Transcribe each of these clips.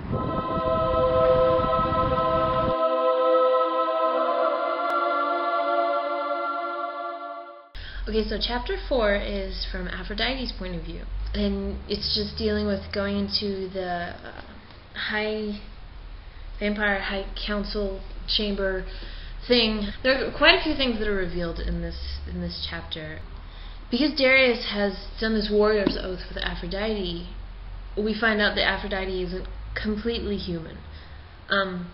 Okay, so chapter 4 is from Aphrodite's point of view, and it's just dealing with going into the Vampire High Council chamber thing. There are quite a few things that are revealed in this chapter. Because Darius has done this warrior's oath with Aphrodite, we find out that Aphrodite isn't completely human. And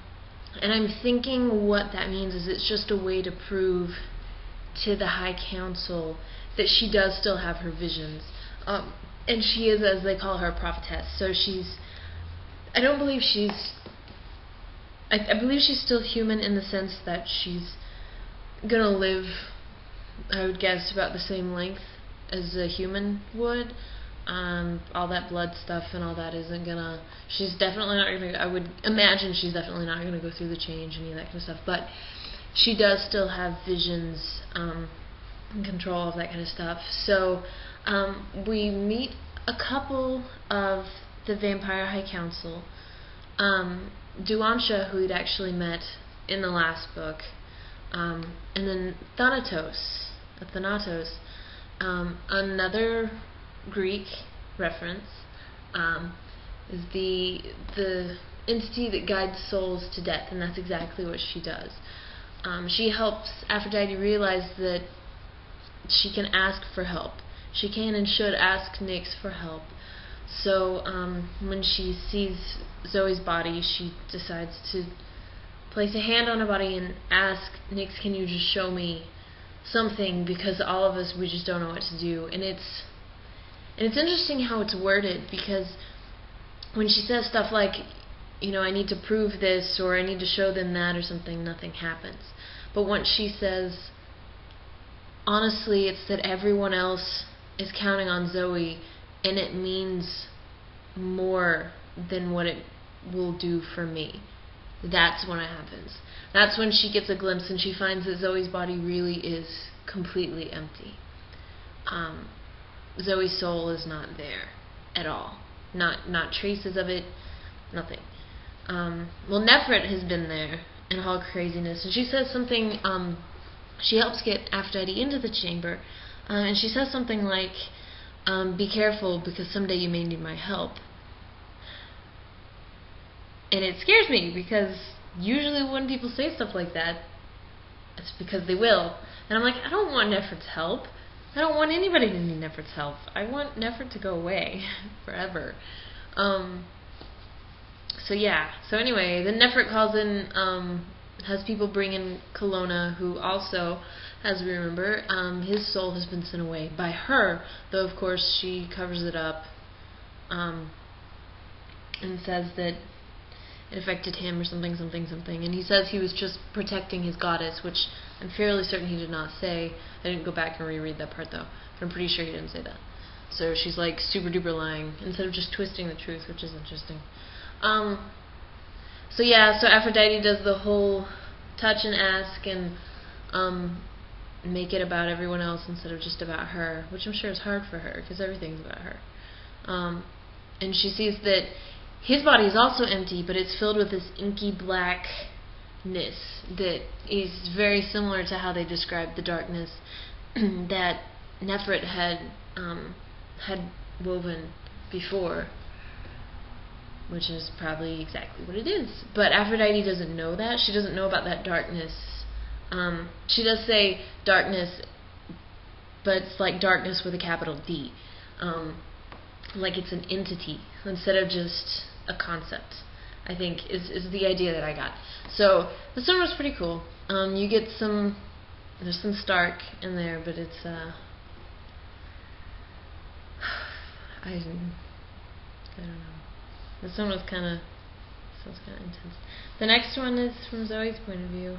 I'm thinking what that means is it's just a way to prove to the High Council that she does still have her visions. And she is, as they call her, a prophetess. So I believe she's still human in the sense that she's gonna live, I would guess, about the same length as a human would. All that blood stuff and all that isn't gonna, she's definitely not gonna, I would imagine she's definitely not gonna go through the change, any of that kind of stuff, but she does still have visions, and control of that kind of stuff. So, we meet a couple of the Vampire High Council, Duansha, who we'd actually met in the last book, and then Thanatos, another Greek reference, is the entity that guides souls to death, and that's exactly what she does. She helps Aphrodite realize that she can ask for help. She can and should ask Nyx for help. So when she sees Zoe's body, she decides to place a hand on her body and ask Nyx, can you just show me something, because all of us, we just don't know what to do. And it's interesting how it's worded, because when she says stuff like, you know, I need to prove this, or I need to show them that, or something, nothing happens. But once she says, honestly, it's that everyone else is counting on Zoe, and it means more than what it will do for me. That's when it happens. That's when she gets a glimpse and she finds that Zoe's body really is completely empty. Zoe's soul is not there at all. Not traces of it, nothing. Well, Nefret has been there and all craziness, and she says something, she helps get Aphrodite into the chamber, and she says something like, be careful, because someday you may need my help. And it scares me, because usually when people say stuff like that, it's because they will. And I'm like, I don't want Nefret's help. I don't want anybody to need Nefret's help. I want Nefret to go away forever. So yeah. So anyway, then Nefret calls in, has people bring in Kelowna, who also, as we remember, his soul has been sent away by her, though of course she covers it up, and says that it affected him or something. And he says he was just protecting his goddess, which I'm fairly certain he did not say. I didn't go back and reread that part though, but I'm pretty sure he didn't say that. So she's like super duper lying, instead of just twisting the truth, which is interesting. So yeah, so Aphrodite does the whole touch and ask and make it about everyone else instead of just about her, which I'm sure is hard for her, because everything's about her. And she sees that his body is also empty, but it's filled with this inky blackness that is very similar to how they described the darkness that Nefret had woven before, which is probably exactly what it is. But Aphrodite doesn't know that. She doesn't know about that darkness. She does say darkness, but it's like darkness with a capital D. Like it's an entity instead of just a concept, I think, is the idea that I got. So the summer was pretty cool. You get there's some Stark in there, but it's I don't know. This one was kind of intense. The next one is from Zoe's point of view.